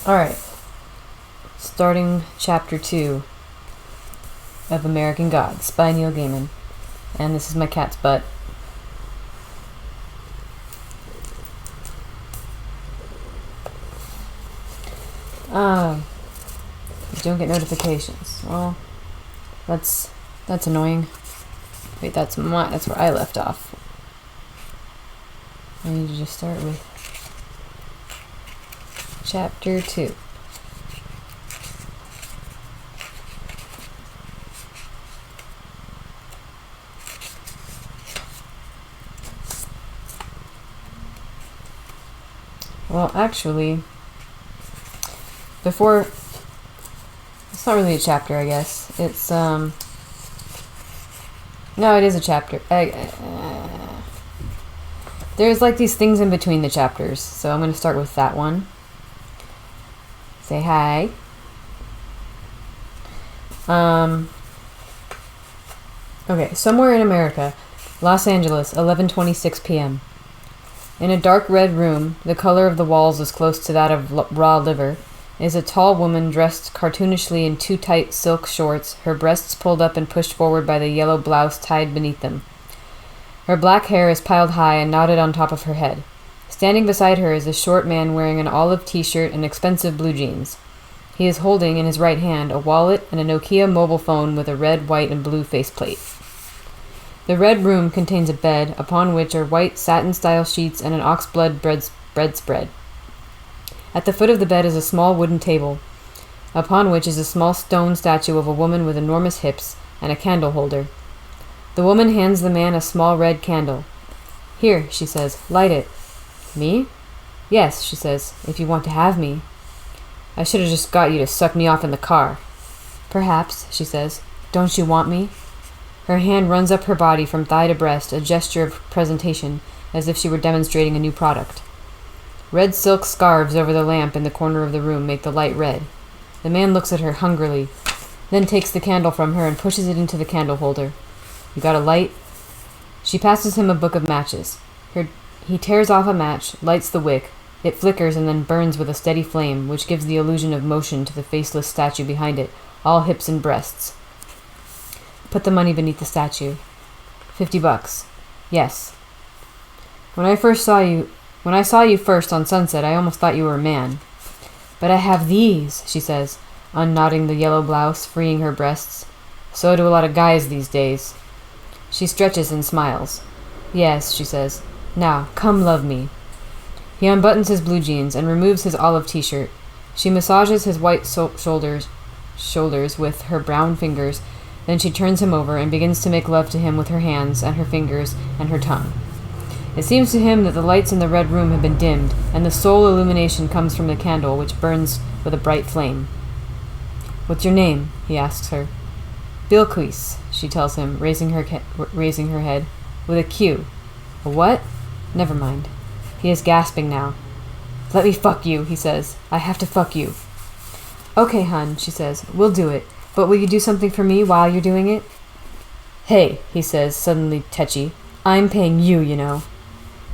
Alright. Starting Chapter 2 of American Gods by Neil Gaiman. And this is my cat's butt. You don't get notifications. Well, that's annoying. Wait, that's where I left off. I need to just start with Chapter 2. Well, actually, before, it's not really a chapter, I guess. It's, no, it is a chapter. There's like these things in between the chapters, so I'm going to start with that one. Say hi. Okay, somewhere in America, Los Angeles, 11:26 p.m. In a dark red room, the color of the walls is close to that of raw liver, is a tall woman dressed cartoonishly in too tight silk shorts, her breasts pulled up and pushed forward by the yellow blouse tied beneath them. Her black hair is piled high and knotted on top of her head. Standing beside her is a short man wearing an olive t-shirt and expensive blue jeans. He is holding in his right hand a wallet and a Nokia mobile phone with a red, white, and blue faceplate. The red room contains a bed, upon which are white satin-style sheets and an oxblood bread spread. At the foot of the bed is a small wooden table, upon which is a small stone statue of a woman with enormous hips and a candle holder. The woman hands the man a small red candle. "Here," she says, "light it." "Me?" "Yes," she says, "if you want to have me." "I should have just got you to suck me off in the car." "Perhaps," she says. "Don't you want me?" Her hand runs up her body from thigh to breast, a gesture of presentation, as if she were demonstrating a new product. Red silk scarves over the lamp in the corner of the room make the light red. The man looks at her hungrily, then takes the candle from her and pushes it into the candle holder. "You got a light?" She passes him a book of matches. He tears off a match, lights the wick. It flickers and then burns with a steady flame, which gives the illusion of motion to the faceless statue behind it, all hips and breasts. "Put the money beneath the statue." $50. "Yes." When I saw you first on Sunset, I almost thought you were a man." "But I have these," she says, unknotting the yellow blouse, freeing her breasts. "So do a lot of guys these days." She stretches and smiles. "Yes," she says. "Now, come love me." He unbuttons his blue jeans and removes his olive t-shirt. She massages his white shoulders with her brown fingers. Then she turns him over and begins to make love to him with her hands and her fingers and her tongue. It seems to him that the lights in the red room have been dimmed, and the sole illumination comes from the candle, which burns with a bright flame. "What's your name?" he asks her. "Bilquis," she tells him, raising her head. "With a Q." "A what?" "Never mind." He is gasping now. "Let me fuck you," he says. "I have to fuck you." "Okay, hun," she says. "We'll do it. But will you do something for me while you're doing it?" "Hey," he says, suddenly tetchy. "I'm paying you, you know."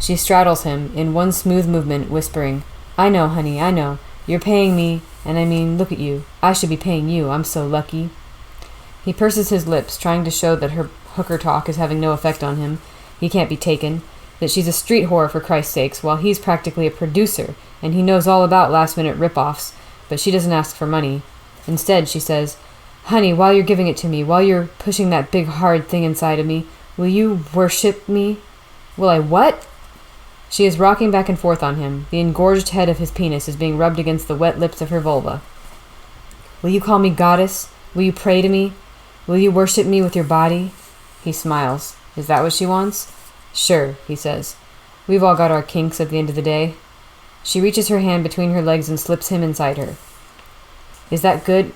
She straddles him, in one smooth movement, whispering, "I know, honey, I know. You're paying me, and I mean, look at you. I should be paying you. I'm so lucky." He purses his lips, trying to show that her hooker talk is having no effect on him. He can't be taken. That she's a street whore, for Christ's sakes, while he's practically a producer, and he knows all about last-minute rip-offs, but she doesn't ask for money. Instead, she says, "Honey, while you're giving it to me, while you're pushing that big hard thing inside of me, will you worship me?" "Will I what?" She is rocking back and forth on him. The engorged head of his penis is being rubbed against the wet lips of her vulva. "Will you call me goddess? Will you pray to me? Will you worship me with your body?" He smiles. Is that what she wants? "Sure," he says. "We've all got our kinks at the end of the day." She reaches her hand between her legs and slips him inside her. Is that good,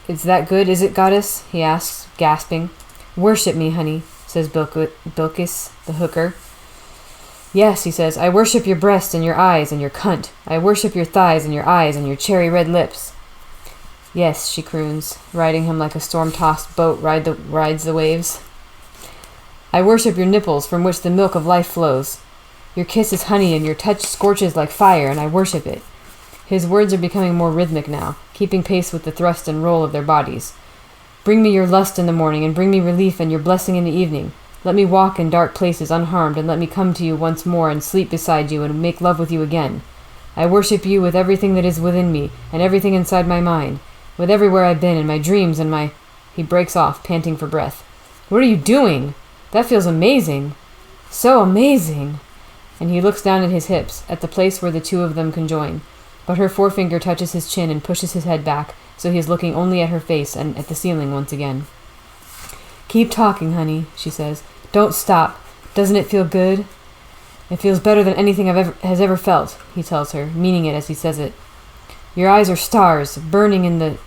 is it, goddess?" he asks, gasping. "Worship me, honey," says Bilquis, the hooker. "Yes," he says, "I worship your breast and your eyes and your cunt. I worship your thighs and your eyes and your cherry red lips." "Yes," she croons, riding him like a storm-tossed boat rides the waves. "I worship your nipples from which the milk of life flows. Your kiss is honey and your touch scorches like fire, and I worship it." His words are becoming more rhythmic now, keeping pace with the thrust and roll of their bodies. Bring me your lust in the morning, and bring me relief and your blessing in the evening. Let me walk in dark places unharmed, and let me come to you once more and sleep beside you and make love with you again. I worship you with everything that is within me, and everything inside my mind, with everywhere I've been, and my dreams, and my... He breaks off, panting for breath. What are you doing? That feels amazing. So amazing. And he looks down at his hips, at the place where the two of them conjoin. But her forefinger touches his chin and pushes his head back, so he is looking only at her face and at the ceiling once again. Keep talking, honey, she says. Don't stop. Doesn't it feel good? It feels better than anything has ever felt, he tells her, meaning it as he says it. Your eyes are stars, burning in the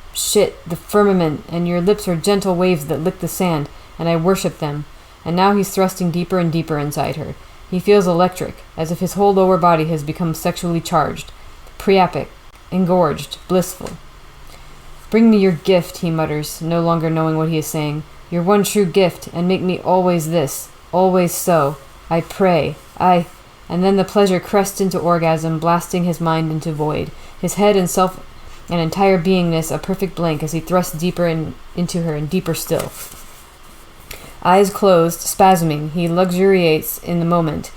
firmament, and your lips are gentle waves that lick the sand, and I worship them. And now he's thrusting deeper and deeper inside her. He feels electric, as if his whole lower body has become sexually charged, priapic, engorged, blissful. Bring me your gift, he mutters, no longer knowing what he is saying. Your one true gift, and make me always this, always so. I pray, And then the pleasure crests into orgasm, blasting his mind into void, his head and self and entire beingness a perfect blank as he thrusts deeper into her and deeper still. Eyes closed, spasming, he luxuriates in the moment,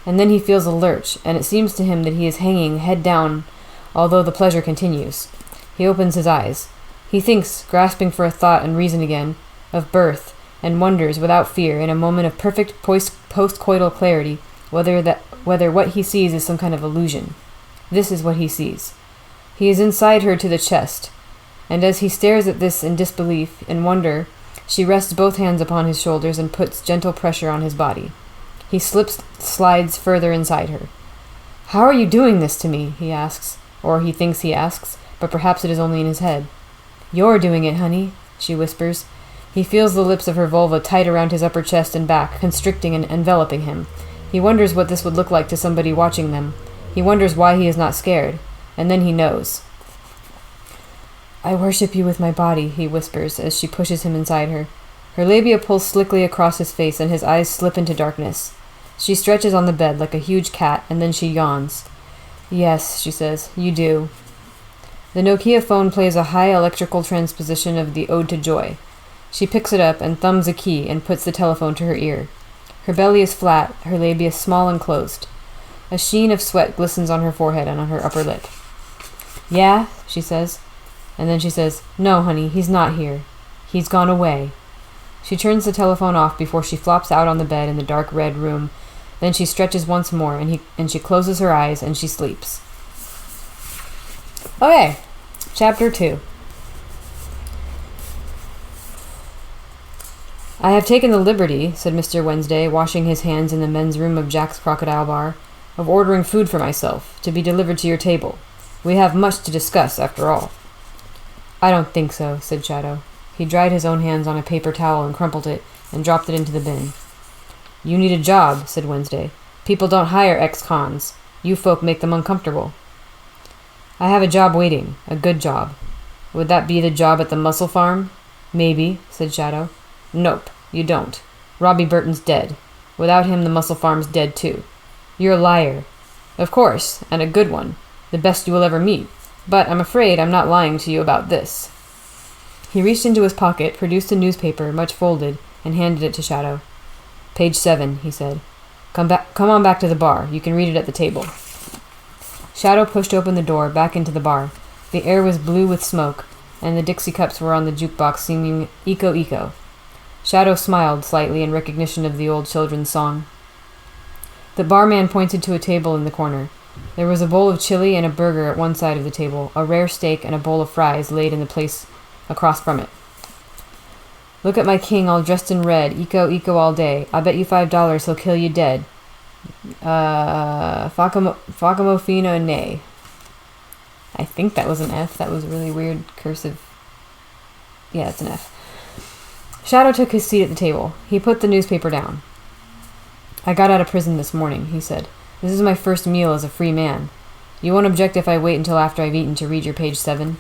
and then he feels a lurch, and it seems to him that he is hanging head down, although the pleasure continues. He opens his eyes. He thinks, grasping for a thought and reason again, of birth, and wonders without fear, in a moment of perfect post-coital clarity, whether what he sees is some kind of illusion. This is what he sees. He is inside her to the chest, and as he stares at this in disbelief and wonder, she rests both hands upon his shoulders and puts gentle pressure on his body. He slides further inside her. How are you doing this to me? He asks, or he thinks he asks, but perhaps it is only in his head. You're doing it, honey, she whispers. He feels the lips of her vulva tight around his upper chest and back, constricting and enveloping him. He wonders what this would look like to somebody watching them. He wonders why he is not scared. And then he knows. I worship you with my body, he whispers as she pushes him inside her. Her labia pulls slickly across his face and his eyes slip into darkness. She stretches on the bed like a huge cat, and then she yawns. Yes, she says, you do. The Nokia phone plays a high electrical transposition of the Ode to Joy. She picks it up and thumbs a key and puts the telephone to her ear. Her belly is flat, her labia small and closed. A sheen of sweat glistens on her forehead and on her upper lip. Yeah, she says. And then she says, no, honey, he's not here. He's gone away. She turns the telephone off before she flops out on the bed in the dark red room. Then she stretches once more and she closes her eyes and she sleeps. Okay, chapter 2. I have taken the liberty, said Mr. Wednesday, washing his hands in the men's room of Jack's Crocodile Bar, of ordering food for myself, to be delivered to your table. We have much to discuss, after all. I don't think so, said Shadow. He dried his own hands on a paper towel and crumpled it, and dropped it into the bin. You need a job, said Wednesday. People don't hire ex-cons. You folk make them uncomfortable. I have a job waiting, a good job. Would that be the job at the mussel farm? Maybe, said Shadow. Nope, you don't. Robbie Burton's dead. Without him, the mussel farm's dead too. You're a liar. Of course, and a good one. The best you will ever meet. But I'm afraid I'm not lying to you about this. He reached into his pocket, produced a newspaper, much folded, and handed it to Shadow. Page 7, he said. Come on back to the bar. You can read it at the table. Shadow pushed open the door, back into the bar. The air was blue with smoke, and the Dixie cups were on the jukebox singing Eco Eco. Shadow smiled slightly in recognition of the old children's song. The barman pointed to a table in the corner. There was a bowl of chili and a burger at one side of the table, a rare steak and a bowl of fries laid in the place across from it. Look at my king all dressed in red, eco, eco all day. I bet you $5 he'll kill you dead. Facamofino nay. I think that was an F. That was a really weird cursive. Yeah, it's an F. Shadow took his seat at the table. He put the newspaper down. I got out of prison this morning, he said. This is my first meal as a free man. You won't object if I wait until after I've eaten to read your page 7?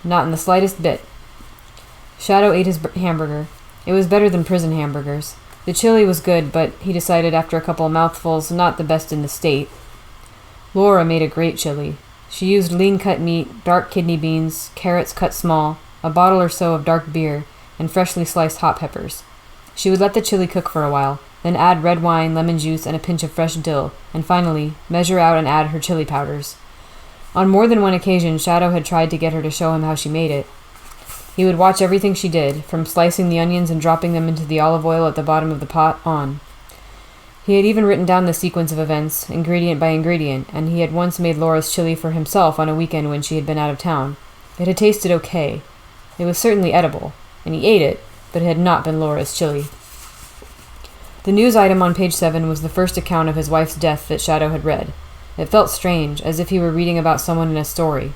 Not in the slightest bit. Shadow ate his hamburger. It was better than prison hamburgers. The chili was good, but he decided after a couple of mouthfuls, not the best in the state. Laura made a great chili. She used lean-cut meat, dark kidney beans, carrots cut small, a bottle or so of dark beer, and freshly sliced hot peppers. She would let the chili cook for a while, then add red wine, lemon juice, and a pinch of fresh dill, and finally, measure out and add her chili powders. On more than one occasion, Shadow had tried to get her to show him how she made it. He would watch everything she did, from slicing the onions and dropping them into the olive oil at the bottom of the pot on. He had even written down the sequence of events, ingredient by ingredient, and he had once made Laura's chili for himself on a weekend when she had been out of town. It had tasted okay. It was certainly edible, and he ate it, but it had not been Laura's chili. The news item on page 7 was the first account of his wife's death that Shadow had read. It felt strange, as if he were reading about someone in a story.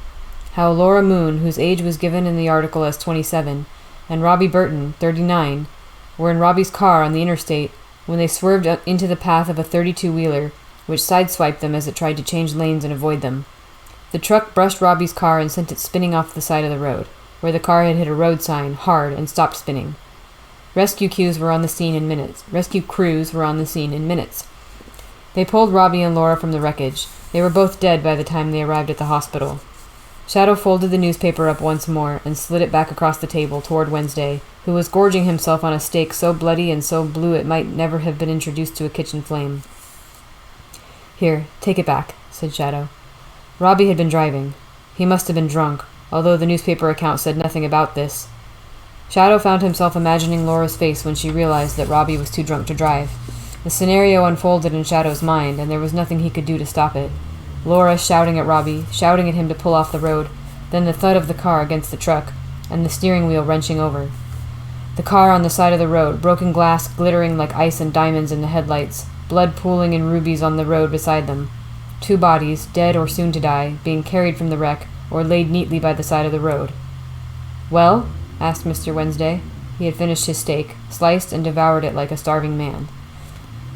How Laura Moon, whose age was given in the article as 27, and Robbie Burton, 39, were in Robbie's car on the interstate when they swerved into the path of a 32-wheeler, which sideswiped them as it tried to change lanes and avoid them. The truck brushed Robbie's car and sent it spinning off the side of the road, where the car had hit a road sign hard and stopped spinning. Rescue crews were on the scene in minutes. They pulled Robbie and Laura from the wreckage. They were both dead by the time they arrived at the hospital. Shadow folded the newspaper up once more and slid it back across the table toward Wednesday, who was gorging himself on a steak so bloody and so blue it might never have been introduced to a kitchen flame. "Here, take it back," said Shadow. Robbie had been driving. He must have been drunk, although the newspaper account said nothing about this. Shadow found himself imagining Laura's face when she realized that Robbie was too drunk to drive. The scenario unfolded in Shadow's mind, and there was nothing he could do to stop it. Laura shouting at Robbie, shouting at him to pull off the road, then the thud of the car against the truck, and the steering wheel wrenching over. The car on the side of the road, broken glass glittering like ice and diamonds in the headlights, blood pooling in rubies on the road beside them. 2 bodies, dead or soon to die, being carried from the wreck, or laid neatly by the side of the road. "Well?" asked Mr. Wednesday. He had finished his steak, sliced and devoured it like a starving man.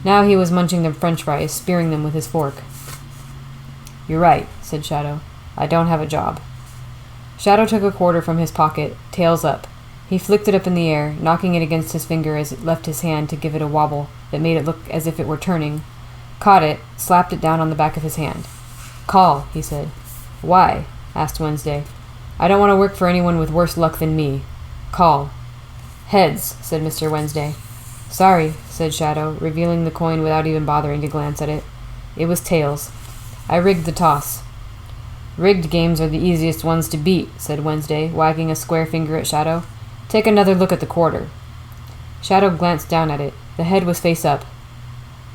Now he was munching the french fries, spearing them with his fork. "You're right," said Shadow. "I don't have a job." Shadow took a quarter from his pocket, tails up. He flicked it up in the air, knocking it against his finger as it left his hand to give it a wobble that made it look as if it were turning. Caught it, slapped it down on the back of his hand. "Call," he said. "Why?" asked Wednesday. "I don't want to work for anyone with worse luck than me. Call." "Heads," said Mr. Wednesday. "Sorry," said Shadow, revealing the coin without even bothering to glance at it. It was tails. "I rigged the toss." "Rigged games are the easiest ones to beat," said Wednesday, wagging a square finger at Shadow. "Take another look at the quarter." Shadow glanced down at it. The head was face up.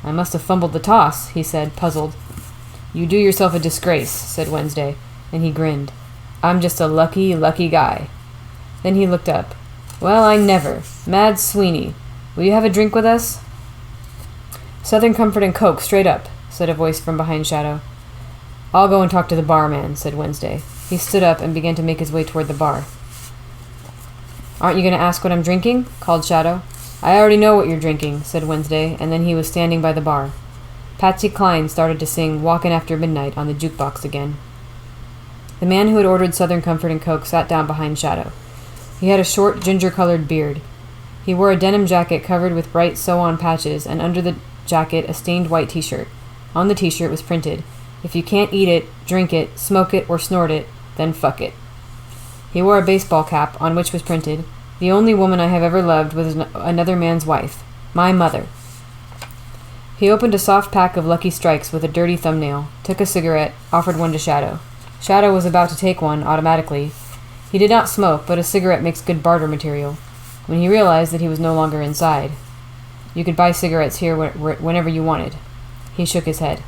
"I must have fumbled the toss," he said, puzzled. "You do yourself a disgrace," said Wednesday, and he grinned. "I'm just a lucky, lucky guy." Then he looked up. "Well, I never. Mad Sweeney. Will you have a drink with us?" "Southern Comfort and Coke, straight up," said a voice from behind Shadow. "I'll go and talk to the barman," said Wednesday. He stood up and began to make his way toward the bar. "Aren't you going to ask what I'm drinking?" called Shadow. "I already know what you're drinking," said Wednesday, and then he was standing by the bar. Patsy Cline started to sing Walkin' After Midnight on the jukebox again. The man who had ordered Southern Comfort and Coke sat down behind Shadow. He had a short, ginger-colored beard. He wore a denim jacket covered with bright sew-on patches, and under the jacket a stained white t-shirt. On the t-shirt was printed, "If you can't eat it, drink it, smoke it, or snort it, then fuck it." He wore a baseball cap, on which was printed, "The only woman I have ever loved was another man's wife. My mother." He opened a soft pack of Lucky Strikes with a dirty thumbnail, took a cigarette, offered one to Shadow. Shadow was about to take one, automatically. He did not smoke, but a cigarette makes good barter material, when he realized that he was no longer inside. You could buy cigarettes here whenever you wanted. He shook his head.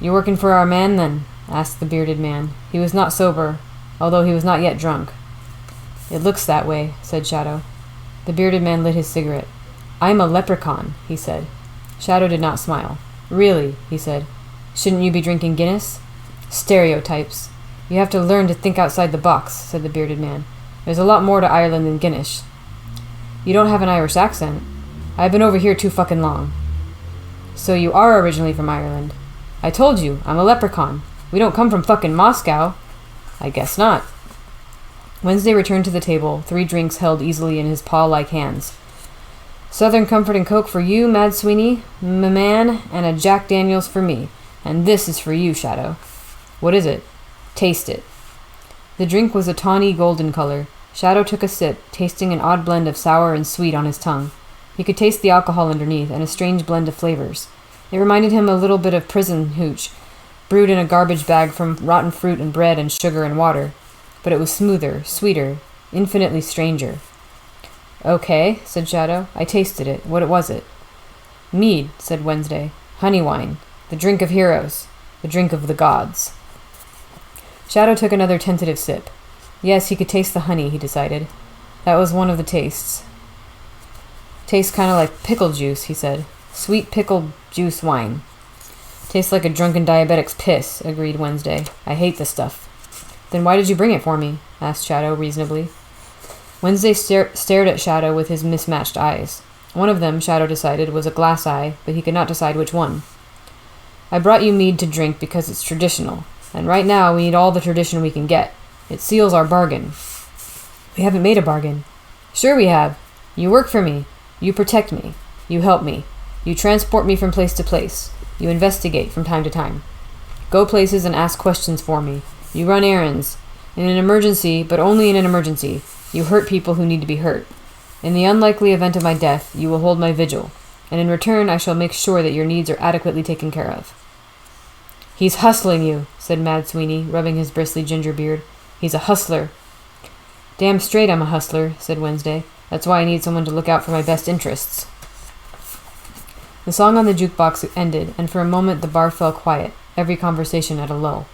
"You working for our man, then?" asked the bearded man. He was not sober, although he was not yet drunk. "It looks that way," said Shadow. The bearded man lit his cigarette. "I'm a leprechaun," he said. Shadow did not smile. "Really?" he said. "Shouldn't you be drinking Guinness?" "Stereotypes. You have to learn to think outside the box," said the bearded man. "There's a lot more to Ireland than Guinness." "You don't have an Irish accent." "I've been over here too fucking long." "So you are originally from Ireland?" "I told you, I'm a leprechaun. We don't come from fucking Moscow." "I guess not." Wednesday returned to the table, 3 drinks held easily in his paw-like hands. "Southern Comfort and Coke for you, Mad Sweeney, man, and a Jack Daniels for me. And this is for you, Shadow. What is it? Taste it. The drink was a tawny golden color. Shadow took a sip, tasting an odd blend of sour and sweet on his tongue. He could taste the alcohol underneath, and a strange blend of flavors. It reminded him a little bit of prison hooch, brewed in a garbage bag from rotten fruit and bread and sugar and water. But it was smoother, sweeter, infinitely stranger. Okay, said Shadow. I tasted it. What was it? Mead, said Wednesday. Honey wine. The drink of heroes. The drink of the gods. Shadow took another tentative sip. Yes, he could taste the honey, he decided. That was one of the tastes. Tastes kind of like pickle juice, he said. Sweet pickle juice wine. Tastes like a drunken diabetic's piss, agreed Wednesday. I hate the stuff. Then why did you bring it for me? Asked Shadow reasonably. Wednesday stared at Shadow with his mismatched eyes. One of them, Shadow decided, was a glass eye, but he could not decide which one. I brought you mead to drink because it's traditional, and right now we need all the tradition we can get. It seals our bargain. We haven't made a bargain. Sure we have. You work for me. You protect me. You help me. You transport me from place to place. You investigate from time to time. Go places and ask questions for me. You run errands. In an emergency, but only in an emergency, you hurt people who need to be hurt. In the unlikely event of my death, you will hold my vigil, and in return I shall make sure that your needs are adequately taken care of. He's hustling you, said Mad Sweeney, rubbing his bristly ginger beard. He's a hustler. Damn straight I'm a hustler, said Wednesday. That's why I need someone to look out for my best interests. The song on the jukebox ended, and for a moment the bar fell quiet, every conversation at a lull.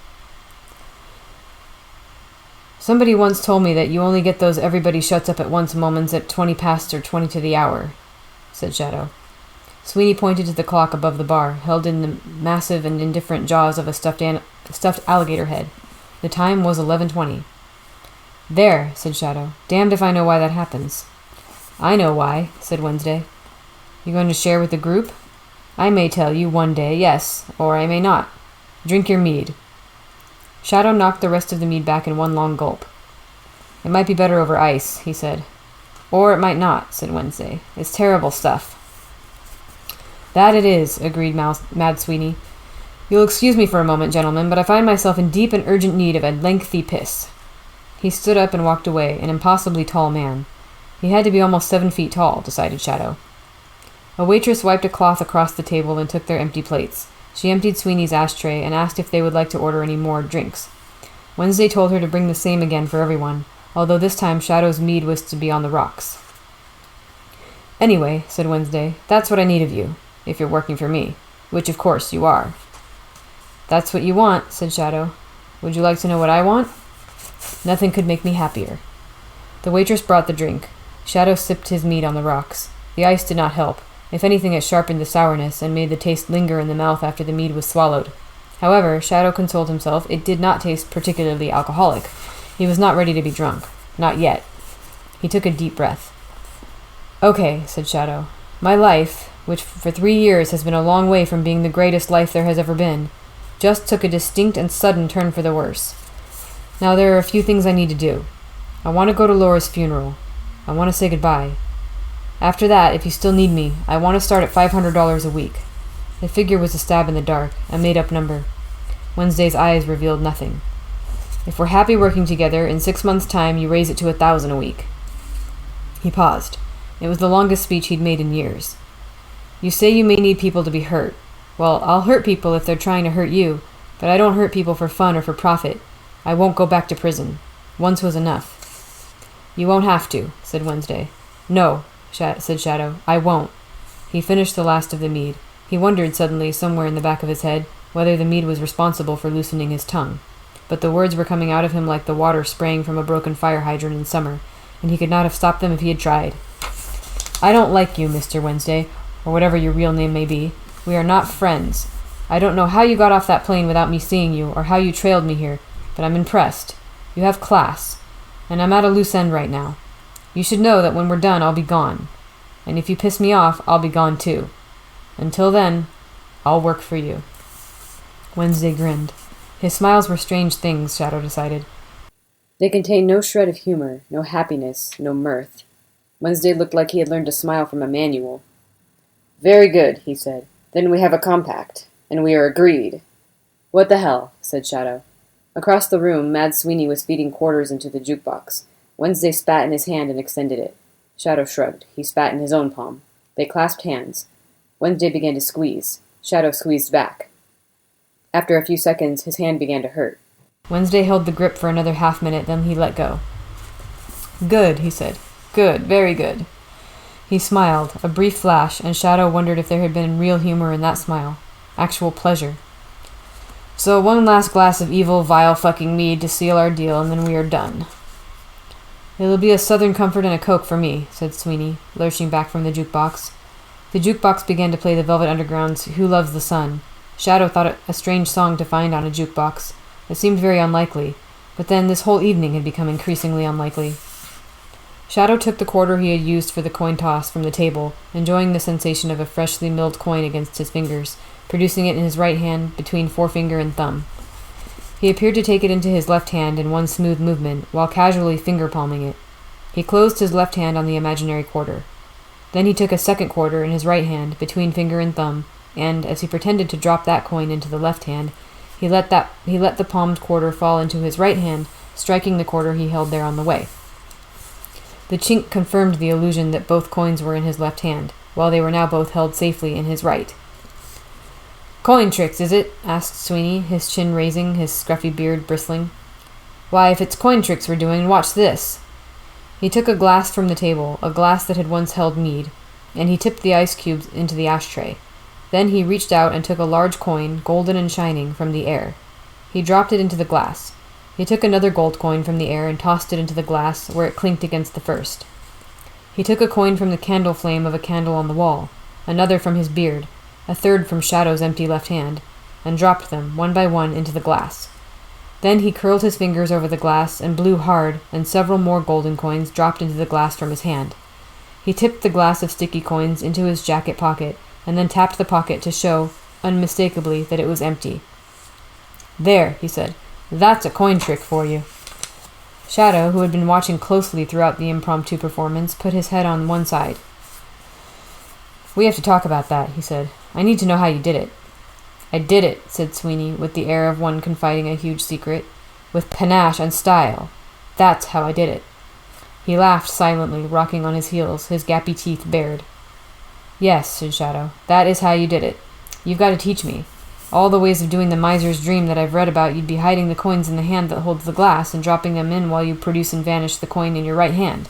Somebody once told me that you only get those everybody shuts up at once moments at 20 past or 20 to the hour, said Shadow. Sweeney pointed to the clock above the bar, held in the massive and indifferent jaws of a stuffed alligator head. The time was 11:20. There, said Shadow. Damned if I know why that happens. I know why, said Wednesday. You going to share with the group? I may tell you one day, yes, or I may not. Drink your mead. Shadow knocked the rest of the mead back in one long gulp. It might be better over ice, he said. Or it might not, said Wednesday. It's terrible stuff. That it is, agreed Mad Sweeney. You'll excuse me for a moment, gentlemen, but I find myself in deep and urgent need of a lengthy piss. He stood up and walked away, an impossibly tall man. He had to be almost 7 feet tall, decided Shadow. A waitress wiped a cloth across the table and took their empty plates. She emptied Sweeney's ashtray and asked if they would like to order any more drinks. Wednesday told her to bring the same again for everyone, although this time Shadow's mead was to be on the rocks. Anyway, said Wednesday, that's what I need of you, if you're working for me, which of course you are. That's what you want, said Shadow. Would you like to know what I want? Nothing could make me happier. The waitress brought the drink. Shadow sipped his mead on the rocks. The ice did not help. If anything, it sharpened the sourness and made the taste linger in the mouth after the mead was swallowed. However, Shadow consoled himself, it did not taste particularly alcoholic. He was not ready to be drunk. Not yet. He took a deep breath. Okay, said Shadow. My life, which for 3 years has been a long way from being the greatest life there has ever been, just took a distinct and sudden turn for the worse. Now there are a few things I need to do. I want to go to Laura's funeral. I want to say goodbye. After that, if you still need me, I want to start at $500 a week. The figure was a stab in the dark, a made-up number. Wednesday's eyes revealed nothing. If we're happy working together, in 6 months' time you raise it to $1,000 a week. He paused. It was the longest speech he'd made in years. You say you may need people to be hurt. Well, I'll hurt people if they're trying to hurt you, but I don't hurt people for fun or for profit. I won't go back to prison. Once was enough. You won't have to, said Wednesday. No, said Shadow. I won't. He finished the last of the mead. He wondered suddenly, somewhere in the back of his head, whether the mead was responsible for loosening his tongue. But the words were coming out of him like the water spraying from a broken fire hydrant in summer, and he could not have stopped them if he had tried. I don't like you, Mr. Wednesday, or whatever your real name may be. We are not friends. I don't know how you got off that plane without me seeing you, or how you trailed me here, but I'm impressed. You have class, and I'm at a loose end right now. You should know that when we're done, I'll be gone. And if you piss me off, I'll be gone too. Until then, I'll work for you. Wednesday grinned. His smiles were strange things, Shadow decided. They contained no shred of humor, no happiness, no mirth. Wednesday looked like he had learned to smile from a manual. Very good, he said. Then we have a compact, and we are agreed. "What the hell?" said Shadow. Across the room, Mad Sweeney was feeding quarters into the jukebox. Wednesday spat in his hand and extended it. Shadow shrugged. He spat in his own palm. They clasped hands. Wednesday began to squeeze. Shadow squeezed back. After a few seconds, his hand began to hurt. Wednesday held the grip for another half-minute, then he let go. "Good," he said. "Good, very good." He smiled, a brief flash, and Shadow wondered if there had been real humor in that smile. Actual pleasure. "So one last glass of evil, vile fucking mead to seal our deal, and then we are done." "It'll be a Southern Comfort and a Coke for me," said Sweeney, lurching back from the jukebox. The jukebox began to play the Velvet Underground's Who Loves the Sun. Shadow thought it a strange song to find on a jukebox. It seemed very unlikely, but then this whole evening had become increasingly unlikely. Shadow took the quarter he had used for the coin toss from the table, enjoying the sensation of a freshly milled coin against his fingers, producing it in his right hand between forefinger and thumb. He appeared to take it into his left hand in one smooth movement, while casually finger-palming it. He closed his left hand on the imaginary quarter. Then he took a second quarter in his right hand, between finger and thumb, and, as he pretended to drop that coin into the left hand, he let the palmed quarter fall into his right hand, striking the quarter he held there on the way. The chink confirmed the illusion that both coins were in his left hand, while they were now both held safely in his right. "Coin tricks, is it?" asked Sweeney, his chin raising, his scruffy beard bristling. "Why, if it's coin tricks we're doing, watch this." He took a glass from the table, a glass that had once held mead, and he tipped the ice cubes into the ashtray. Then he reached out and took a large coin, golden and shining, from the air. He dropped it into the glass. He took another gold coin from the air and tossed it into the glass, where it clinked against the first. He took a coin from the candle flame of a candle on the wall, another from his beard, a third from Shadow's empty left hand, and dropped them, one by one, into the glass. Then he curled his fingers over the glass and blew hard, and several more golden coins dropped into the glass from his hand. He tipped the glass of sticky coins into his jacket pocket, and then tapped the pocket to show, unmistakably, that it was empty. "There," he said. "That's a coin trick for you." Shadow, who had been watching closely throughout the impromptu performance, put his head on one side. "We have to talk about that," he said. "I need to know how you did it." "I did it," said Sweeney, with the air of one confiding a huge secret. "With panache and style. That's how I did it." He laughed silently, rocking on his heels, his gappy teeth bared. "Yes," said Shadow, "that is how you did it. You've got to teach me. All the ways of doing the miser's dream that I've read about, you'd be hiding the coins in the hand that holds the glass and dropping them in while you produce and vanish the coin in your right hand."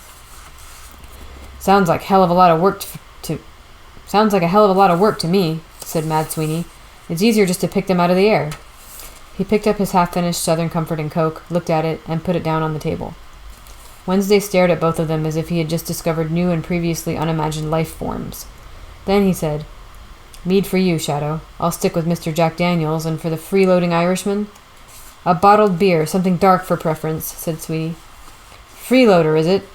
Sounds like a hell of a lot of work to me," said Mad Sweeney. "It's easier just to pick them out of the air." He picked up his half-finished Southern Comfort and Coke, looked at it, and put it down on the table. Wednesday stared at both of them as if he had just discovered new and previously unimagined life forms. Then he said, "Mead for you, Shadow. I'll stick with Mr. Jack Daniels, and for the freeloading Irishman?" "A bottled beer, something dark for preference," said Sweeney. "Freeloader, is it?"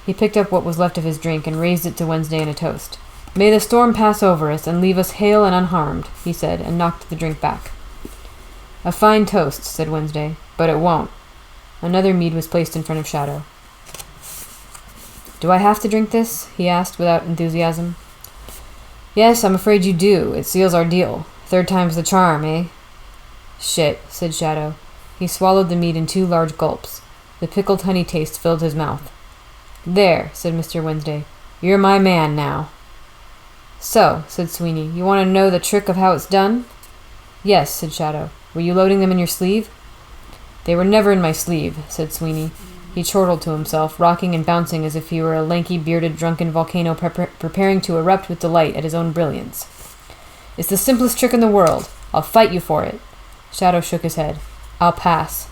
He picked up what was left of his drink and raised it to Wednesday in a toast. "May the storm pass over us and leave us hale and unharmed," he said, and knocked the drink back. "A fine toast," said Wednesday, "but it won't." Another mead was placed in front of Shadow. "Do I have to drink this?" he asked without enthusiasm. "Yes, I'm afraid you do. It seals our deal. Third time's the charm, eh?" "Shit," said Shadow. He swallowed the mead in 2 large gulps. The pickled honey taste filled his mouth. "There," said Mr. Wednesday. "You're my man now." "So," said Sweeney, "you want to know the trick of how it's done?" "Yes," said Shadow. "Were you loading them in your sleeve?" "They were never in my sleeve," said Sweeney. He chortled to himself, rocking and bouncing as if he were a lanky, bearded, drunken volcano preparing to erupt with delight at his own brilliance. "It's the simplest trick in the world. I'll fight you for it." Shadow shook his head. "I'll pass."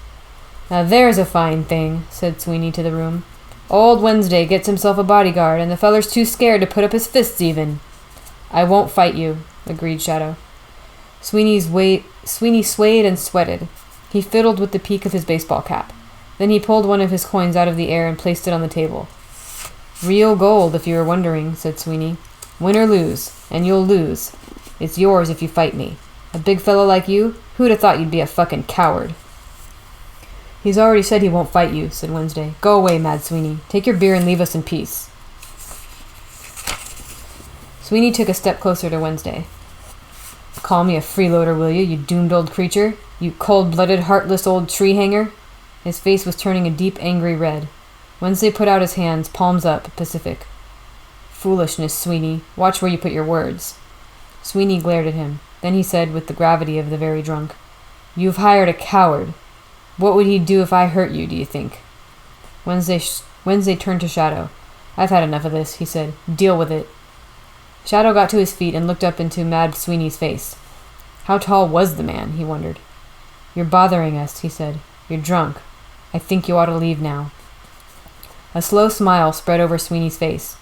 "Now there's a fine thing," said Sweeney to the room. "Old Wednesday gets himself a bodyguard, and the feller's too scared to put up his fists even." "I won't fight you," agreed Shadow. Sweeney swayed and sweated. He fiddled with the peak of his baseball cap. Then he pulled one of his coins out of the air and placed it on the table. "Real gold, if you were wondering," said Sweeney. "Win or lose, and you'll lose. It's yours if you fight me. A big fellow like you? Who'd have thought you'd be a fucking coward?" "He's already said he won't fight you," said Wednesday. "Go away, Mad Sweeney. Take your beer and leave us in peace." Sweeney took a step closer to Wednesday. Call me a freeloader, will you doomed old creature? You cold-blooded, heartless old tree-hanger? His face was turning a deep, angry red. Wednesday put out his hands, palms up, pacific. Foolishness, Sweeney. Watch where you put your words. Sweeney glared at him. Then he said, with the gravity of the very drunk, You've hired a coward. What would he do if I hurt you, do you think? Wednesday turned to Shadow. I've had enough of this, he said. Deal with it. Shadow got to his feet and looked up into Mad Sweeney's face. How tall was the man, he wondered. You're bothering us, he said. You're drunk. I think you ought to leave now. A slow smile spread over Sweeney's face.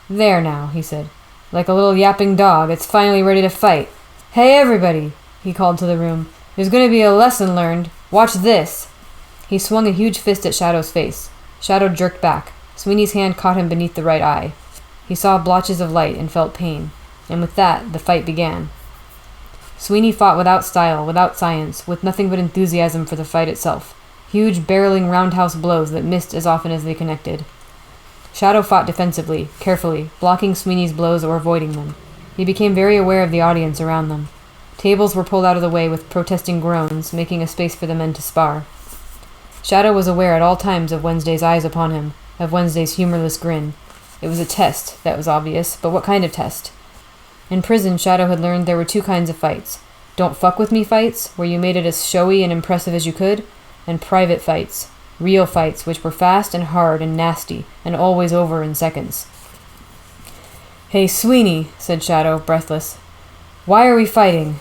There now, he said. Like a little yapping dog, it's finally ready to fight. Hey, everybody, he called to the room. There's going to be a lesson learned. Watch this. He swung a huge fist at Shadow's face. Shadow jerked back. Sweeney's hand caught him beneath the right eye. He saw blotches of light and felt pain. And with that, the fight began. Sweeney fought without style, without science, with nothing but enthusiasm for the fight itself. Huge, barreling roundhouse blows that missed as often as they connected. Shadow fought defensively, carefully, blocking Sweeney's blows or avoiding them. He became very aware of the audience around them. Tables were pulled out of the way with protesting groans, making a space for the men to spar. Shadow was aware at all times of Wednesday's eyes upon him, of Wednesday's humorless grin. It was a test, that was obvious, but what kind of test? In prison, Shadow had learned there were two kinds of fights. Don't fuck with me fights, where you made it as showy and impressive as you could, and private fights. Real fights, which were fast and hard and nasty, and always over in seconds. Hey, Sweeney, said Shadow, breathless. Why are we fighting?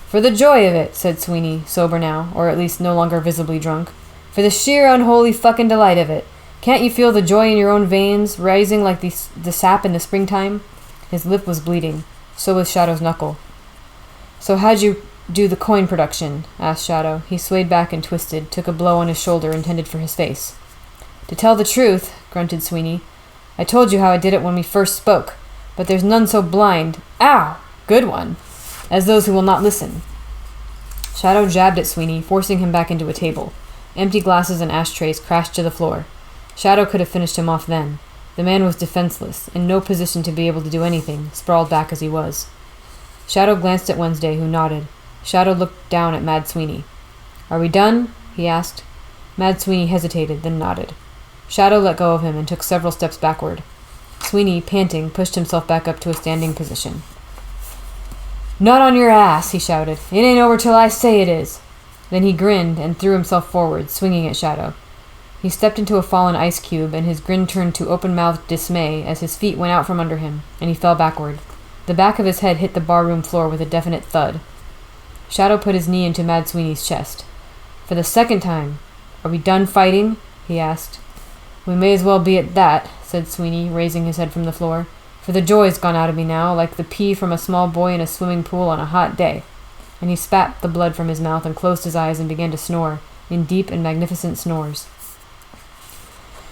For the joy of it, said Sweeney, sober now, or at least no longer visibly drunk. For the sheer unholy fucking delight of it. Can't you feel the joy in your own veins, rising like the sap in the springtime? His lip was bleeding. So was Shadow's knuckle. So how'd you do the coin production? Asked Shadow. He swayed back and twisted, took a blow on his shoulder intended for his face. To tell the truth, grunted Sweeney, I told you how I did it when we first spoke, but there's none so blind. Ow! Good one. As those who will not listen. Shadow jabbed at Sweeney, forcing him back into a table. Empty glasses and ashtrays crashed to the floor. Shadow could have finished him off then. The man was defenseless, in no position to be able to do anything, sprawled back as he was. Shadow glanced at Wednesday, who nodded. Shadow looked down at Mad Sweeney. Are we done? He asked. Mad Sweeney hesitated, then nodded. Shadow let go of him and took several steps backward. Sweeney, panting, pushed himself back up to a standing position. Not on your ass, he shouted. It ain't over till I say it is. Then he grinned and threw himself forward, swinging at Shadow. He stepped into a fallen ice cube, and his grin turned to open-mouthed dismay as his feet went out from under him, and he fell backward. The back of his head hit the barroom floor with a definite thud. Shadow put his knee into Mad Sweeney's chest. For the second time. Are we done fighting? He asked. We may as well be at that, said Sweeney, raising his head from the floor. For the joy's gone out of me now, like the pee from a small boy in a swimming pool on a hot day. And he spat the blood from his mouth and closed his eyes and began to snore, in deep and magnificent snores.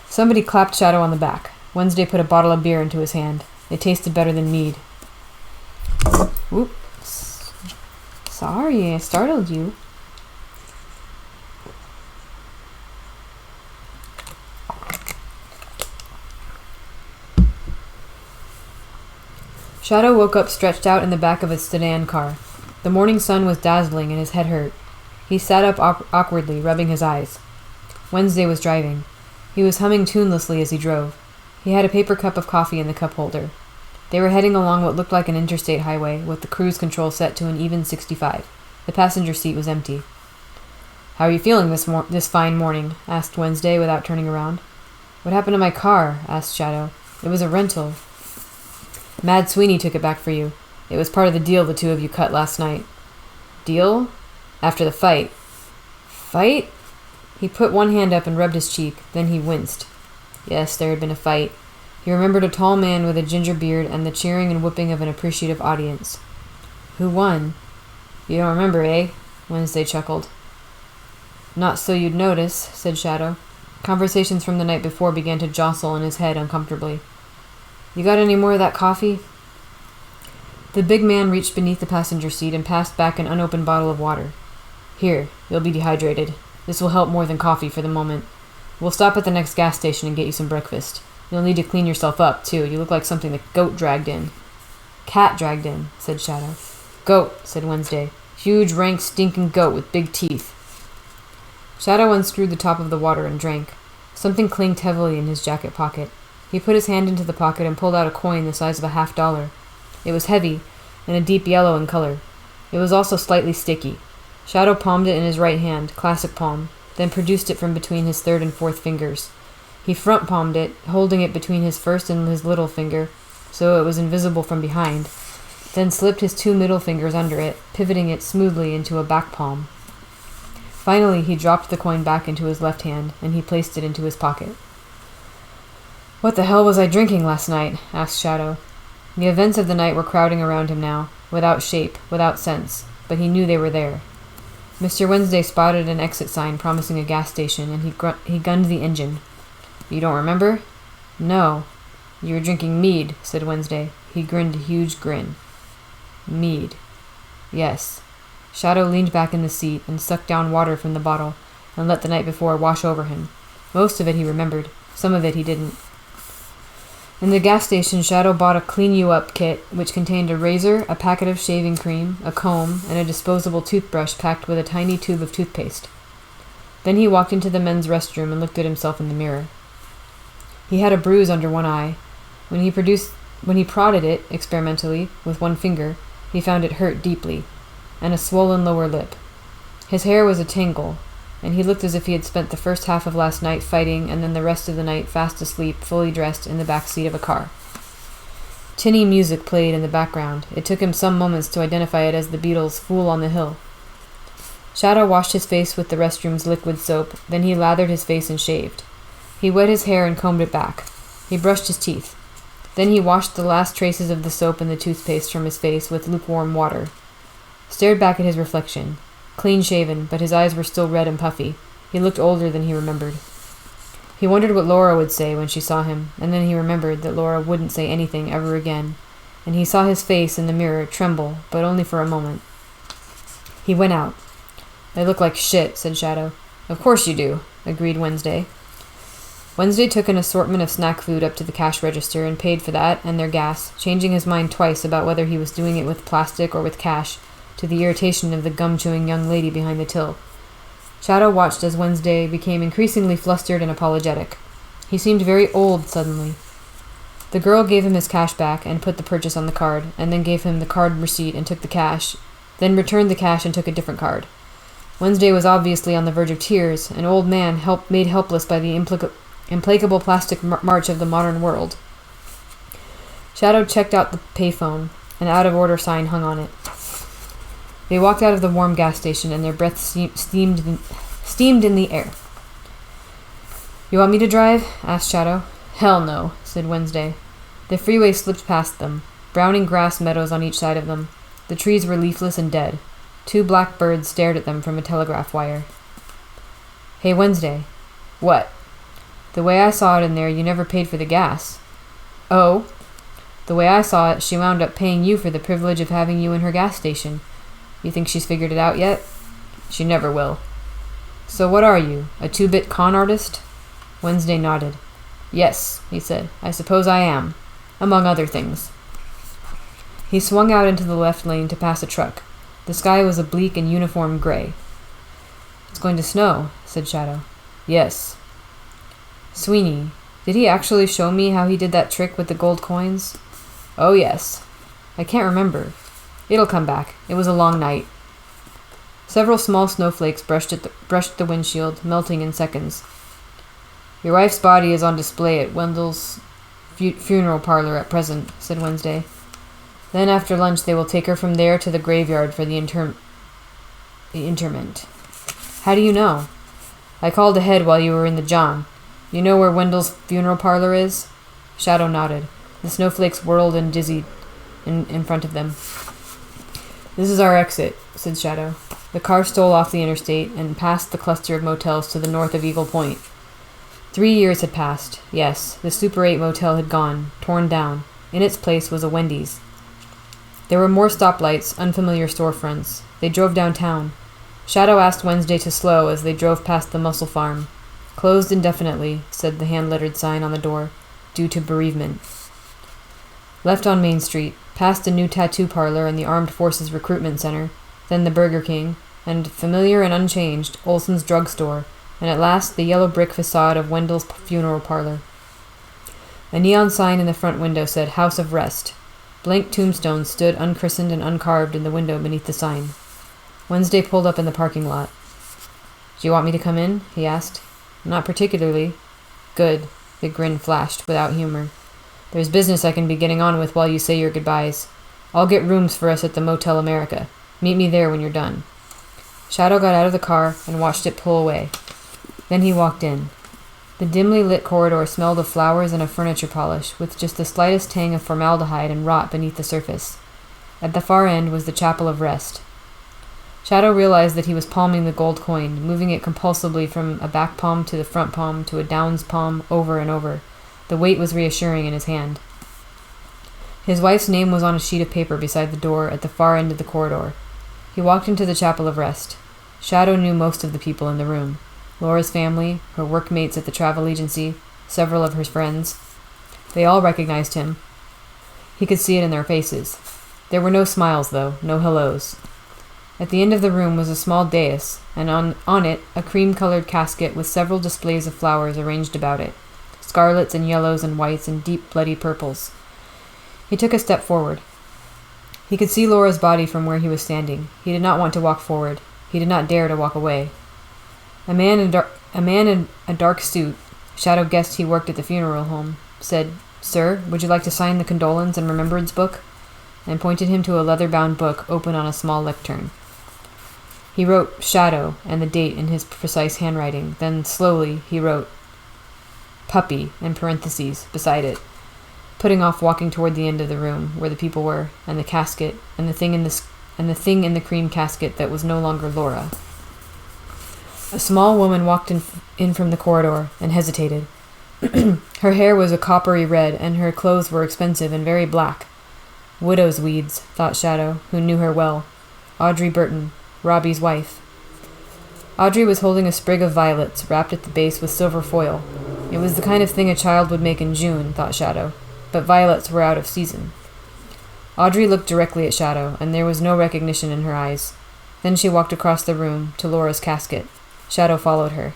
Somebody clapped Shadow on the back. Wednesday put a bottle of beer into his hand. It tasted better than mead. Oops. Sorry, I startled you. Shadow woke up stretched out in the back of a sedan car. The morning sun was dazzling and his head hurt. He sat up awkwardly, rubbing his eyes. Wednesday was driving. He was humming tunelessly as he drove. He had a paper cup of coffee in the cup holder. They were heading along what looked like an interstate highway, with the cruise control set to an even 65. The passenger seat was empty. How are you feeling this fine morning? Asked Wednesday without turning around. What happened to my car? Asked Shadow. It was a rental. Mad Sweeney took it back for you. It was part of the deal the two of you cut last night. Deal? After the fight. Fight? He put one hand up and rubbed his cheek. Then he winced. Yes, there had been a fight. He remembered a tall man with a ginger beard and the cheering and whooping of an appreciative audience. Who won? You don't remember, eh? Wednesday chuckled. Not so you'd notice, said Shadow. Conversations from the night before began to jostle in his head uncomfortably. You got any more of that coffee? The big man reached beneath the passenger seat and passed back an unopened bottle of water. Here, you'll be dehydrated. This will help more than coffee for the moment. We'll stop at the next gas station and get you some breakfast. You'll need to clean yourself up, too. You look like something the goat dragged in. Cat dragged in, said Shadow. Goat, said Wednesday. Huge, rank, stinking goat with big teeth. Shadow unscrewed the top of the water and drank. Something clinked heavily in his jacket pocket. He put his hand into the pocket and pulled out a coin the size of a $50. It was heavy, and a deep yellow in color. It was also slightly sticky. Shadow palmed it in his right hand, classic palm, then produced it from between his third and fourth fingers. He front-palmed it, holding it between his first and his little finger, so it was invisible from behind, then slipped his two middle fingers under it, pivoting it smoothly into a back palm. Finally, he dropped the coin back into his left hand, and he placed it into his pocket. "What the hell was I drinking last night?" asked Shadow. The events of the night were crowding around him now, without shape, without sense, but he knew they were there. Mr. Wednesday spotted an exit sign promising a gas station, and he gunned the engine. "You don't remember?" "No." "You were drinking mead," said Wednesday. He grinned a huge grin. "Mead." "Yes." Shadow leaned back in the seat and sucked down water from the bottle and let the night before wash over him. Most of it he remembered. Some of it he didn't. In the gas station, Shadow bought a clean-you-up kit, which contained a razor, a packet of shaving cream, a comb, and a disposable toothbrush packed with a tiny tube of toothpaste. Then he walked into the men's restroom and looked at himself in the mirror. He had a bruise under one eye. When he prodded it, experimentally, with one finger, he found it hurt deeply, and a swollen lower lip. His hair was a tangle, and he looked as if he had spent the first half of last night fighting and then the rest of the night fast asleep, fully dressed, in the back seat of a car. Tinny music played in the background. It took him some moments to identify it as the Beatles' "Fool on the Hill." Shadow washed his face with the restroom's liquid soap, then he lathered his face and shaved. He wet his hair and combed it back. He brushed his teeth. Then he washed the last traces of the soap and the toothpaste from his face with lukewarm water. Stared back at his reflection. Clean-shaven, but his eyes were still red and puffy. He looked older than he remembered. He wondered what Laura would say when she saw him, and then he remembered that Laura wouldn't say anything ever again, and he saw his face in the mirror tremble, but only for a moment. He went out. "They look like shit," said Shadow. "Of course you do," agreed Wednesday. Wednesday took an assortment of snack food up to the cash register and paid for that and their gas, changing his mind twice about whether he was doing it with plastic or with cash, to the irritation of the gum-chewing young lady behind the till. Shadow watched as Wednesday became increasingly flustered and apologetic. He seemed very old suddenly. The girl gave him his cash back and put the purchase on the card, and then gave him the card receipt and took the cash, then returned the cash and took a different card. Wednesday was obviously on the verge of tears, an old man made helpless by the implacable plastic march of the modern world. Shadow checked out the payphone. An out-of-order sign hung on it. They walked out of the warm gas station, and their breath steamed in the air. "You want me to drive?" asked Shadow. "Hell no," said Wednesday. The freeway slipped past them, browning grass meadows on each side of them. The trees were leafless and dead. Two black birds stared at them from a telegraph wire. "Hey, Wednesday." "What?" "The way I saw it in there, you never paid for the gas." "Oh?" "The way I saw it, she wound up paying you for the privilege of having you in her gas station. You think she's figured it out yet?" "She never will." "So what are you, a two-bit con artist?" Wednesday nodded. "Yes," he said, "I suppose I am. Among other things." He swung out into the left lane to pass a truck. The sky was a bleak and uniform gray. "It's going to snow," said Shadow. "Yes." "Sweeney, did he actually show me how he did that trick with the gold coins?" "Oh, yes." "I can't remember." "It'll come back. It was a long night." Several small snowflakes brushed the windshield, melting in seconds. "Your wife's body is on display at Wendell's funeral parlor at present," said Wednesday. "Then after lunch they will take her from there to the graveyard for the interment." "How do you know?" "I called ahead while you were in the John. You know where Wendell's funeral parlor is?" Shadow nodded. The snowflakes whirled and dizzied in front of them. "This is our exit," said Shadow. The car stole off the interstate and past the cluster of motels to the north of Eagle Point. 3 years had passed. Yes, the Super 8 motel had gone, torn down. In its place was a Wendy's. There were more stoplights, unfamiliar storefronts. They drove downtown. Shadow asked Wednesday to slow as they drove past the mussel farm. "Closed indefinitely," said the hand-lettered sign on the door, "due to bereavement." Left on Main Street, past a new tattoo parlor and the Armed Forces Recruitment Center, then the Burger King, and, familiar and unchanged, Olson's drugstore, and at last the yellow brick facade of Wendell's funeral parlor. A neon sign in the front window said House of Rest. Blank tombstones stood unchristened and uncarved in the window beneath the sign. Wednesday pulled up in the parking lot. "Do you want me to come in?" he asked. "Not particularly." "Good." The grin flashed, without humor. "There's business I can be getting on with while you say your goodbyes. I'll get rooms for us at the Motel America. Meet me there when you're done." Shadow got out of the car and watched it pull away. Then he walked in. The dimly lit corridor smelled of flowers and of furniture polish, with just the slightest tang of formaldehyde and rot beneath the surface. At the far end was the Chapel of Rest. Shadow realized that he was palming the gold coin, moving it compulsively from a back palm to the front palm to a Downs palm over and over. The weight was reassuring in his hand. His wife's name was on a sheet of paper beside the door at the far end of the corridor. He walked into the Chapel of Rest. Shadow knew most of the people in the room. Laura's family, her workmates at the travel agency, several of her friends. They all recognized him. He could see it in their faces. There were no smiles, though, no hellos. At the end of the room was a small dais, and on it a cream-colored casket with several displays of flowers arranged about it, scarlets and yellows and whites and deep bloody purples. He took a step forward. He could see Laura's body from where he was standing. He did not want to walk forward. He did not dare to walk away. A man in a dark suit, Shadow guessed he worked at the funeral home, said, "Sir, would you like to sign the condolence and remembrance book?" and pointed him to a leather-bound book open on a small lectern. He wrote Shadow and the date in his precise handwriting. Then, slowly, he wrote Puppy, in parentheses, beside it, putting off walking toward the end of the room where the people were, and the casket, and the thing in the cream casket that was no longer Laura. A small woman walked in from the corridor and hesitated. Her hair was a coppery red, and her clothes were expensive and very black. Widow's weeds, thought Shadow, who knew her well. Audrey Burton, Robbie's wife. Audrey was holding a sprig of violets, wrapped at the base with silver foil. It was the kind of thing a child would make in June, thought Shadow, but violets were out of season. Audrey looked directly at Shadow, and there was no recognition in her eyes. Then she walked across the room to Laura's casket. Shadow followed her.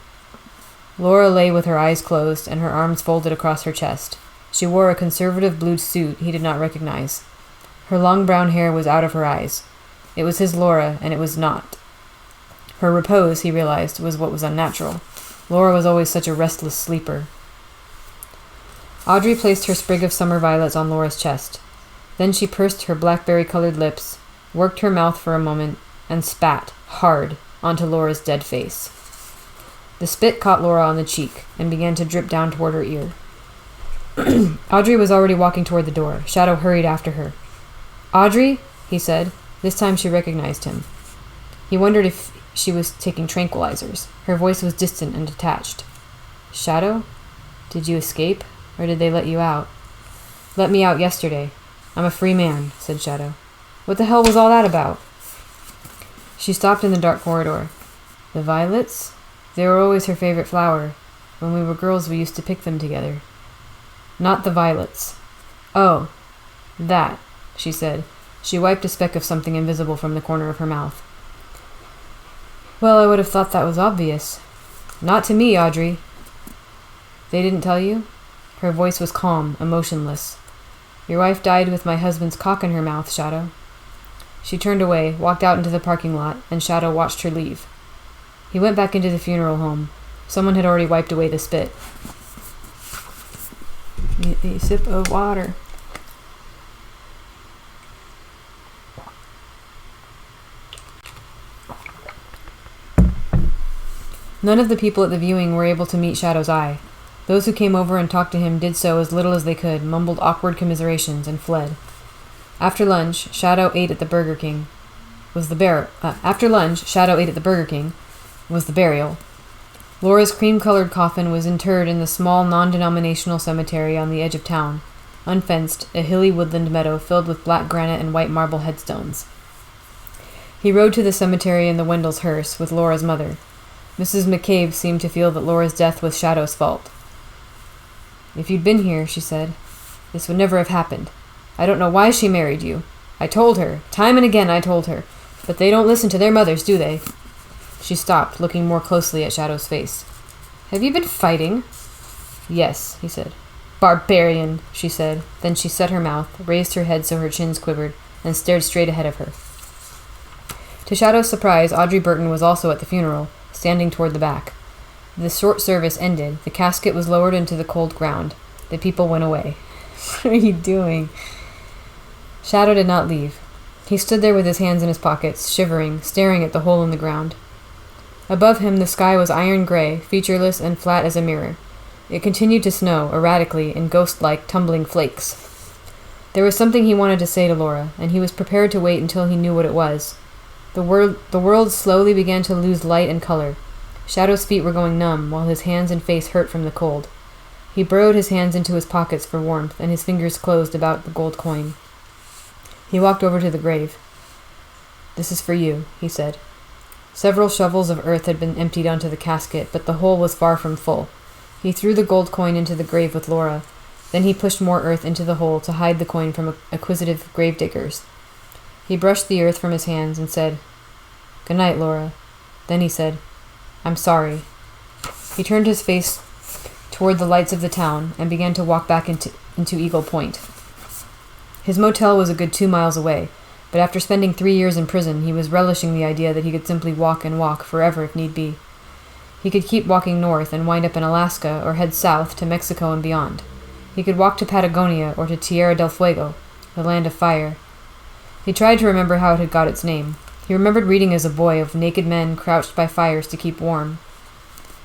Laura lay with her eyes closed and her arms folded across her chest. She wore a conservative blue suit he did not recognize. Her long brown hair was out of her eyes. It was his Laura, and it was not. Her repose, he realized, was what was unnatural. Laura was always such a restless sleeper. Audrey placed her sprig of summer violets on Laura's chest. Then she pursed her blackberry-colored lips, worked her mouth for a moment, and spat, hard, onto Laura's dead face. The spit caught Laura on the cheek and began to drip down toward her ear. Audrey was already walking toward the door. Shadow hurried after her. "Audrey?" he said. This time she recognized him. He wondered if she was taking tranquilizers. Her voice was distant and detached. "Shadow? Did you escape, or did they let you out?" "Let me out yesterday. I'm a free man," said Shadow. "What the hell was all that about?" She stopped in the dark corridor. "The violets? They were always her favorite flower. When we were girls, we used to pick them together." "Not the violets." "Oh, that," she said. She wiped a speck of something invisible from the corner of her mouth. "Well, I would have thought that was obvious." "Not to me, Audrey." "They didn't tell you?" Her voice was calm, emotionless. "Your wife died with my husband's cock in her mouth, Shadow." She turned away, walked out into the parking lot, and Shadow watched her leave. He went back into the funeral home. Someone had already wiped away the spit. A sip of water. None of the people at the viewing were able to meet Shadow's eye. Those who came over and talked to him did so as little as they could, mumbled awkward commiserations, and fled. After lunch, Shadow ate at the Burger King. Was the burial. Laura's cream-colored coffin was interred in the small non-denominational cemetery on the edge of town, unfenced, a hilly woodland meadow filled with black granite and white marble headstones. He rode to the cemetery in the Wendell's hearse with Laura's mother. Mrs. McCabe seemed to feel that Laura's death was Shadow's fault. "If you'd been here," she said, "this would never have happened." I don't know why she married you. I told her. Time and again I told her. But they don't listen to their mothers, do they?" She stopped, looking more closely at Shadow's face. "Have you been fighting?" "Yes," he said. "Barbarian," she said. Then she set her mouth, raised her head so her chins quivered, and stared straight ahead of her. To Shadow's surprise, Audrey Burton was also at the funeral, standing toward the back. The short service ended. The casket was lowered into the cold ground. The people went away. "What are you doing?" Shadow did not leave. He stood there with his hands in his pockets, shivering, staring at the hole in the ground. Above him, the sky was iron gray, featureless and flat as a mirror. It continued to snow, erratically, in ghost-like, tumbling flakes. There was something he wanted to say to Laura, and he was prepared to wait until he knew what it was. The world slowly began to lose light and color. Shadow's feet were going numb, while his hands and face hurt from the cold. He burrowed his hands into his pockets for warmth, and his fingers closed about the gold coin. He walked over to the grave. "This is for you," he said. Several shovels of earth had been emptied onto the casket, but the hole was far from full. He threw the gold coin into the grave with Laura. Then he pushed more earth into the hole to hide the coin from acquisitive gravediggers. He brushed the earth from his hands and said, "Good night, Laura." Then he said, "I'm sorry." He turned his face toward the lights of the town and began to walk back into Eagle Point. His motel was a good 2 miles away, but after spending 3 years in prison, he was relishing the idea that he could simply walk and walk forever if need be. He could keep walking north and wind up in Alaska or head south to Mexico and beyond. He could walk to Patagonia or to Tierra del Fuego, the land of fire. He tried to remember how it had got its name. He remembered reading as a boy of naked men crouched by fires to keep warm.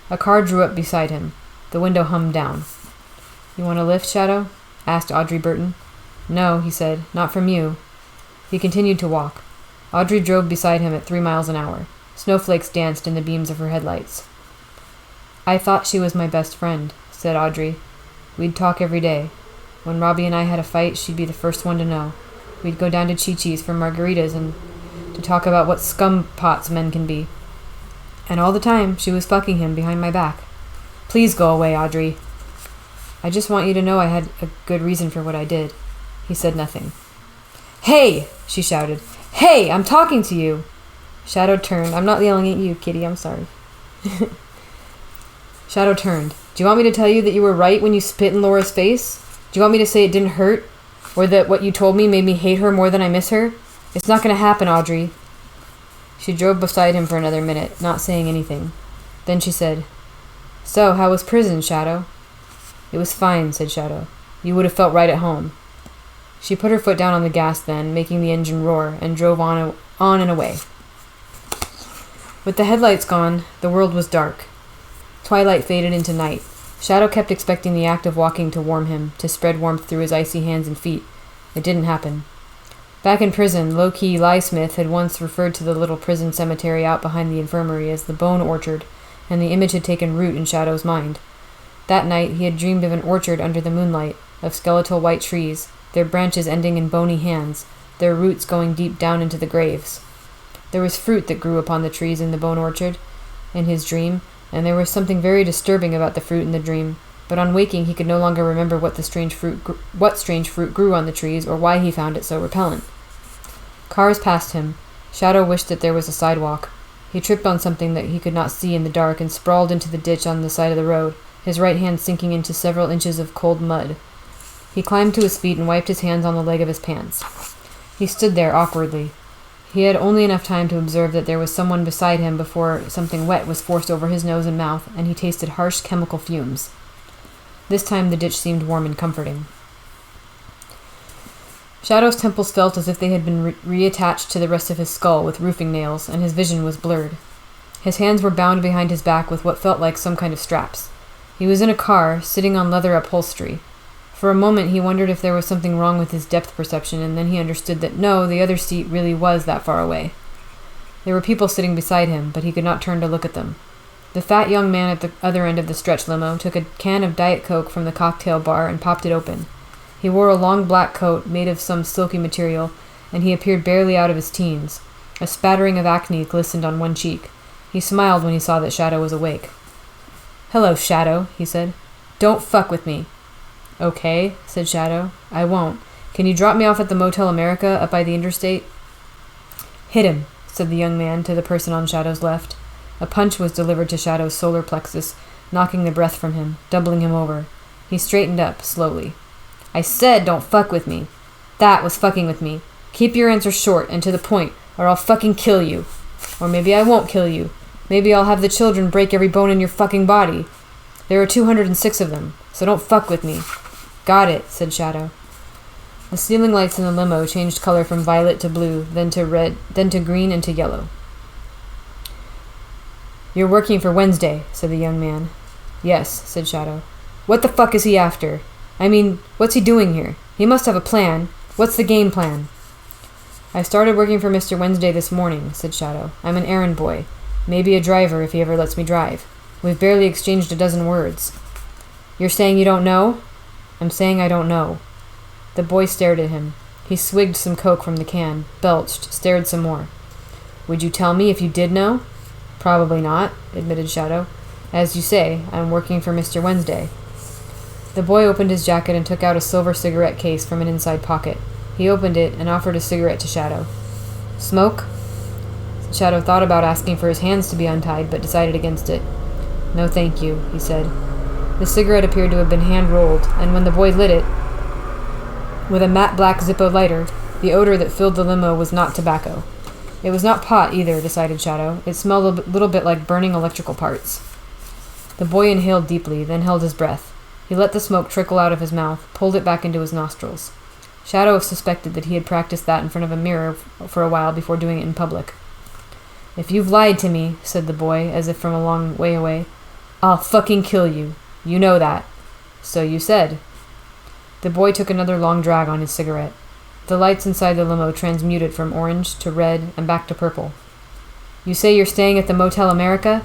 A car drew up beside him. The window hummed down. "You want a lift, Shadow?" asked Audrey Burton. "No," he said, "not from you." He continued to walk. Audrey drove beside him at 3 miles an hour. Snowflakes danced in the beams of her headlights. "I thought she was my best friend," said Audrey. "We'd talk every day. When Robbie and I had a fight, she'd be the first one to know. We'd go down to Chi-Chi's for margaritas and to talk about what scum pots men can be. And all the time, she was fucking him behind my back. Please go away, Audrey." "I just want you to know I had a good reason for what I did." He said nothing. "Hey!" she shouted. "Hey! I'm talking to you!" Shadow turned. "I'm not yelling at you, kitty. I'm sorry." Shadow turned. "Do you want me to tell you that you were right when you spit in Laura's face? Do you want me to say it didn't hurt? Or that what you told me made me hate her more than I miss her? It's not going to happen, Audrey." She drove beside him for another minute, not saying anything. Then she said, "So, how was prison, Shadow?" "It was fine," said Shadow. "You would have felt right at home." She put her foot down on the gas then, making the engine roar, and drove on and away. With the headlights gone, the world was dark. Twilight faded into night. Shadow kept expecting the act of walking to warm him, to spread warmth through his icy hands and feet. It didn't happen. Back in prison, low-key Lysmith had once referred to the little prison cemetery out behind the infirmary as the Bone Orchard, and the image had taken root in Shadow's mind. That night he had dreamed of an orchard under the moonlight, of skeletal white trees, their branches ending in bony hands, their roots going deep down into the graves. There was fruit that grew upon the trees in the Bone Orchard, in his dream, and there was something very disturbing about the fruit in the dream, but on waking he could no longer remember what strange fruit grew on the trees or why he found it so repellent. Cars passed him. Shadow wished that there was a sidewalk. He tripped on something that he could not see in the dark and sprawled into the ditch on the side of the road, his right hand sinking into several inches of cold mud. He climbed to his feet and wiped his hands on the leg of his pants. He stood there awkwardly. He had only enough time to observe that there was someone beside him before something wet was forced over his nose and mouth, and he tasted harsh chemical fumes. This time the ditch seemed warm and comforting. Shadow's temples felt as if they had been reattached to the rest of his skull with roofing nails, and his vision was blurred. His hands were bound behind his back with what felt like some kind of straps. He was in a car, sitting on leather upholstery. For a moment he wondered if there was something wrong with his depth perception, and then he understood that no, the other seat really was that far away. There were people sitting beside him, but he could not turn to look at them. The fat young man at the other end of the stretch limo took a can of Diet Coke from the cocktail bar and popped it open. He wore a long black coat made of some silky material, and he appeared barely out of his teens. A spattering of acne glistened on one cheek. He smiled when he saw that Shadow was awake. "Hello, Shadow," he said. "Don't fuck with me." "Okay," said Shadow. "I won't. Can you drop me off at the Motel America up by the interstate? Hit him, said the young man to the person on Shadow's left. A punch was delivered to Shadow's solar plexus, knocking the breath from him, doubling him over. He straightened up, slowly. I said don't fuck with me. That was fucking with me. Keep your answers short and to the point, or I'll fucking kill you. Or maybe I won't kill you. Maybe I'll have the children break every bone in your fucking body. There are 206 of them, so don't fuck with me. Got it, said Shadow. The ceiling lights in the limo changed color from violet to blue, then to red, then to green and to yellow. You're working for Wednesday, said the young man. Yes, said Shadow. What the fuck is he after? I mean, what's he doing here? He must have a plan. What's the game plan? I started working for Mr. Wednesday this morning, said Shadow. I'm an errand boy. Maybe a driver if he ever lets me drive. We've barely exchanged a dozen words. You're saying you don't know? I'm saying I don't know. The boy stared at him. He swigged some coke from the can, belched, stared some more. Would you tell me if you did know? Probably not, admitted Shadow. As you say, I'm working for Mr. Wednesday. The boy opened his jacket and took out a silver cigarette case from an inside pocket. He opened it and offered a cigarette to Shadow. Smoke? Shadow thought about asking for his hands to be untied, but decided against it. No, thank you, he said. The cigarette appeared to have been hand-rolled, and when the boy lit it, with a matte black Zippo lighter, the odor that filled the limo was not tobacco. It was not pot either, decided Shadow. It smelled a little bit like burning electrical parts. The boy inhaled deeply, then held his breath. He let the smoke trickle out of his mouth, pulled it back into his nostrils. Shadow suspected that he had practiced that in front of a mirror for a while before doing it in public. If you've lied to me, said the boy, as if from a long way away, I'll fucking kill you. You know that. So you said. The boy took another long drag on his cigarette. The lights inside the limo transmuted from orange to red and back to purple. You say you're staying at the Motel America?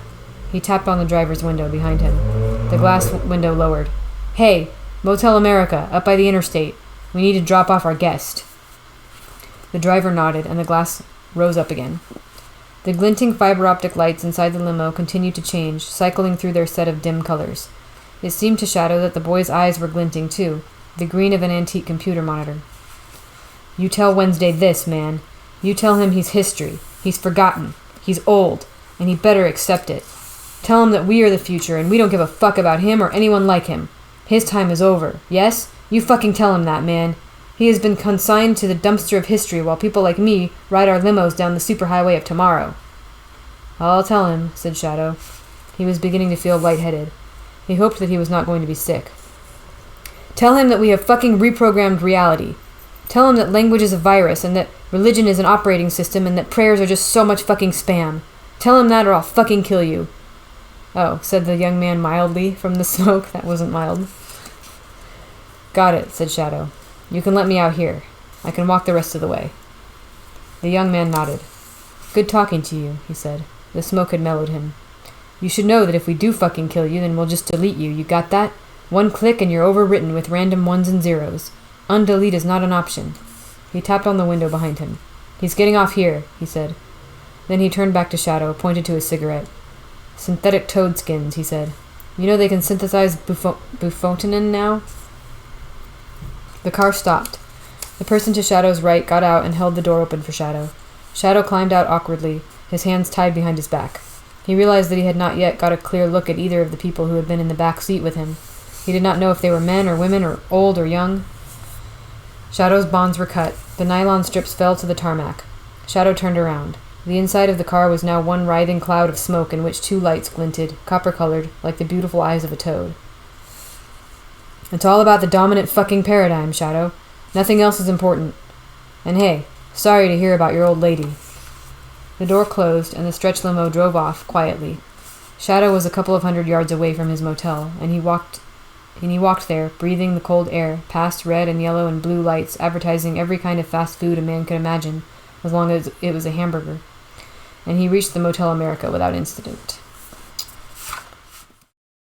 He tapped on the driver's window behind him. The glass window lowered. Hey, Motel America, up by the interstate. We need to drop off our guest. The driver nodded, and the glass rose up again. The glinting fiber optic lights inside the limo continued to change, cycling through their set of dim colors. It seemed to Shadow that the boy's eyes were glinting too, the green of an antique computer monitor. You tell Wednesday this, man. You tell him he's history. He's forgotten. He's old. And he better accept it. Tell him that we are the future and we don't give a fuck about him or anyone like him. His time is over. Yes? You fucking tell him that, man. He has been consigned to the dumpster of history while people like me ride our limos down the superhighway of tomorrow. I'll tell him, said Shadow. He was beginning to feel lightheaded. He hoped that he was not going to be sick. Tell him that we have fucking reprogrammed reality. Tell him that language is a virus and that religion is an operating system and that prayers are just so much fucking spam. Tell him that or I'll fucking kill you. Oh, said the young man mildly from the smoke. That wasn't mild. Got it, said Shadow. You can let me out here. I can walk the rest of the way. The young man nodded. Good talking to you, he said. The smoke had mellowed him. You should know that if we do fucking kill you, then we'll just delete you. You got that? One click and you're overwritten with random ones and zeros. Undelete is not an option. He tapped on the window behind him. He's getting off here, he said. Then he turned back to Shadow, pointed to his cigarette. Synthetic toad skins, he said. You know they can synthesize bufotenin now? The car stopped. The person to Shadow's right got out and held the door open for Shadow. Shadow climbed out awkwardly, his hands tied behind his back. He realized that he had not yet got a clear look at either of the people who had been in the back seat with him. He did not know if they were men or women or old or young. Shadow's bonds were cut. The nylon strips fell to the tarmac. Shadow turned around. The inside of the car was now one writhing cloud of smoke in which two lights glinted, copper-colored, like the beautiful eyes of a toad. It's all about the dominant fucking paradigm, Shadow. Nothing else is important. And hey, sorry to hear about your old lady. The door closed, and the stretch limo drove off, quietly. Shadow was a couple of 100 yards away from his motel, and he walked there, breathing the cold air, past red and yellow and blue lights advertising every kind of fast food a man could imagine, as long as it was a hamburger. And he reached the Motel America without incident.